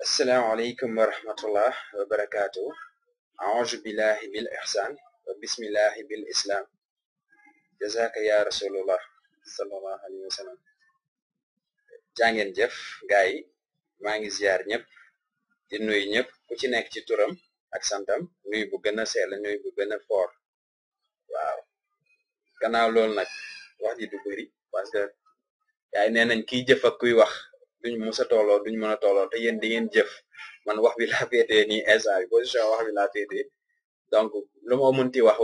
السلام عليكم ورحمة الله وبركاته. أعوذ بالله بالإحسان وبسم الله بالإسلام. جزاك يا رسول الله صلى الله عليه وسلم. jàngeen jëf gaay maa ngi ziar ñëpp di nuyu ñëpp ku ci nekk ci turam ak santam nuyu bu gën a sell nuyu bu gën a fort. waaw gannaaw loolu nag wax ji du bëri parce que yaay nee nañ kiy jëf ak kuy wax duñ mës a tolloo duñ mën a tolloo te yéen di ngeen jëf man wax bi laa féetee nii instant bi position wax bi laa féetee donc lu ma mënti wax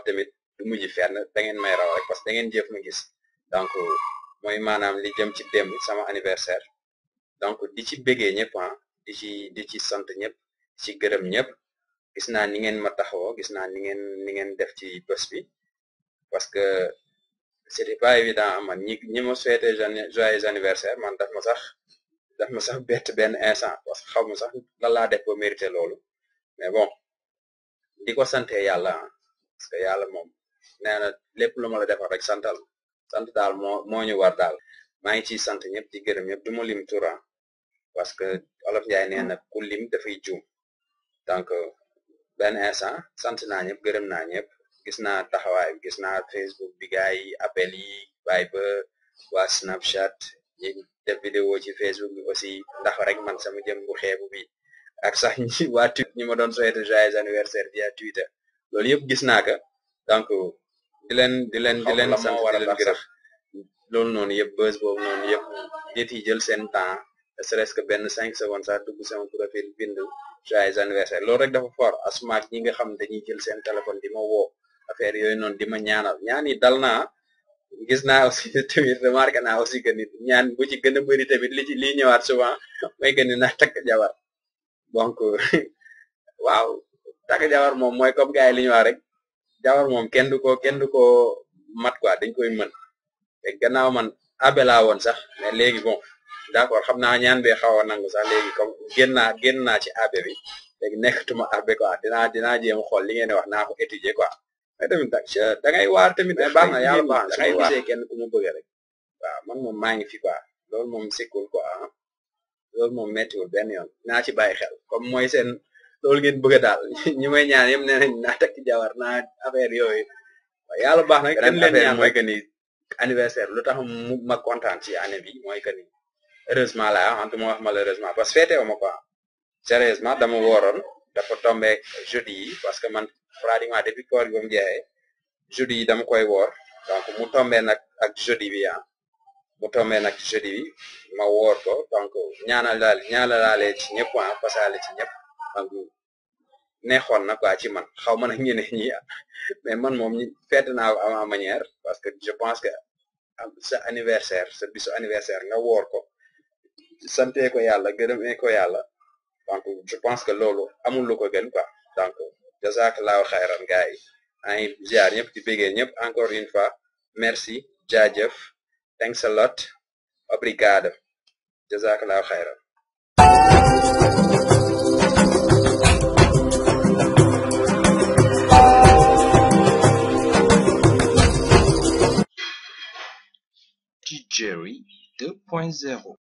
tamit du mujj fenn da ngeen may raw rek parce que da ngeen jëf ma gis donc mooy maanaam li jëm ci démb sama anniversaire donc di ci bégee ñëpp di ci sant ñëpp ci gërëm ñëpp gis naa ni ngeen ma taxawoo gis naa ni ngeen def ci bés bi parce que c'était pas évident man ñi ma souhaité joyeux anniversaire man daf ma sax bett benn instant parce que xaw ma sax lan laa def ba mérité loolu mais bon di ko sante yàlla parce que yàlla moom nee na lépp lu ma la defal rek sant daal moo ñu war daal maa ngi ciy sant ñëpp di gërëm ñëpp du ma lim turan parce que olof Njaay nee na ku lim dafay juum donc benn instant sant naa ñëpp gërëm naa ñëpp gis naa taxawaay gis naa Facebook bi gaay yi appel yi bàyyi ba waa Snapchat ñi def vidéo ci Facebook bi aussi ndax rek man sama jëm bu xeebu bi ak sax ñi waa Twitter ñi ma doon souhaité joyeux anniversaire via Twitter loolu yëpp gis naa ko donc di leen sant di leen gërëm loolu noonu yëpp buzz boobu noonu yëpp nit yi jël seen temps ne serait-ce que benn 5 secondes sax dugg sama profil bind joyeux anniversaire loolu rek dafa fort asmaak ñi nga xam dañuy jël seen téléphone di ma woo affaire yooyu noonu di ma ñaanal ñaan yi dal naa gis naa aussi tamit remarqué naa aussi que nit ñaan bu ci gën a bëri tamit li ñëwaat souvent mooy que ni naa takk jabar donc waaw takk jabar moom mooy comme gars yi li ñu wax rek jabar moom kenn du ko mat quoi dañ koy mën te gannaaw man abe laa woon sax mais léegi bon d'accord xam naa ñaan bee xaw a nangu sax léegi comme génn naa ci abe bi léegi nekkatuma abe quoi dinaa jéem xool li ngeen wax naa ko étudier quoi mais tamit da ngay waar tamit baax na yàlla baax na da ngay gisee kenn ku mu bëgg rek waaw man moom maa ngi fi quoi loolu moom sikkul quoi loolu moom méttiwul benn yoon naa ci bàyyi xel comme mooy seen loolu ngeen bëgg daal ñi may ñaan yëpp nee nañ naa takk jabar naa affaire yooyu yàlla baax na kenn leen ñaan mooy que ni anniversaire lu tax ma kontaan ci année bi mooy que ni heureusement la wax ma wax malheureusement parce que féetewu ma quoi sérieusement dama wooroon dafa tombé jeudi yi parce que man pratiquement depuis koor gi ba mu jeexee jeudi yi dama koy woor donc mu tombé nag ak jeudi bi ma woor ko donc ñaanalaale ci ñëpp pasaale ci ñëpp donc neexoon na quoi ci man xaw ma nag ñeneen ñi mais man moom fête naa à ma manière parce que je pense que sa anniversaire sa bisu anniversaire nga woor ko sante ko yàlla gërëmee ko yàlla donc je pense que loolu amul lu ko gën quoi donc jazakallahu xayran gars yi maa ngi ziar ñëpp di bégee ñëpp encore une fois merci jaajëf thanks a lot obrigado jazakallahu xayran Jerry 2.0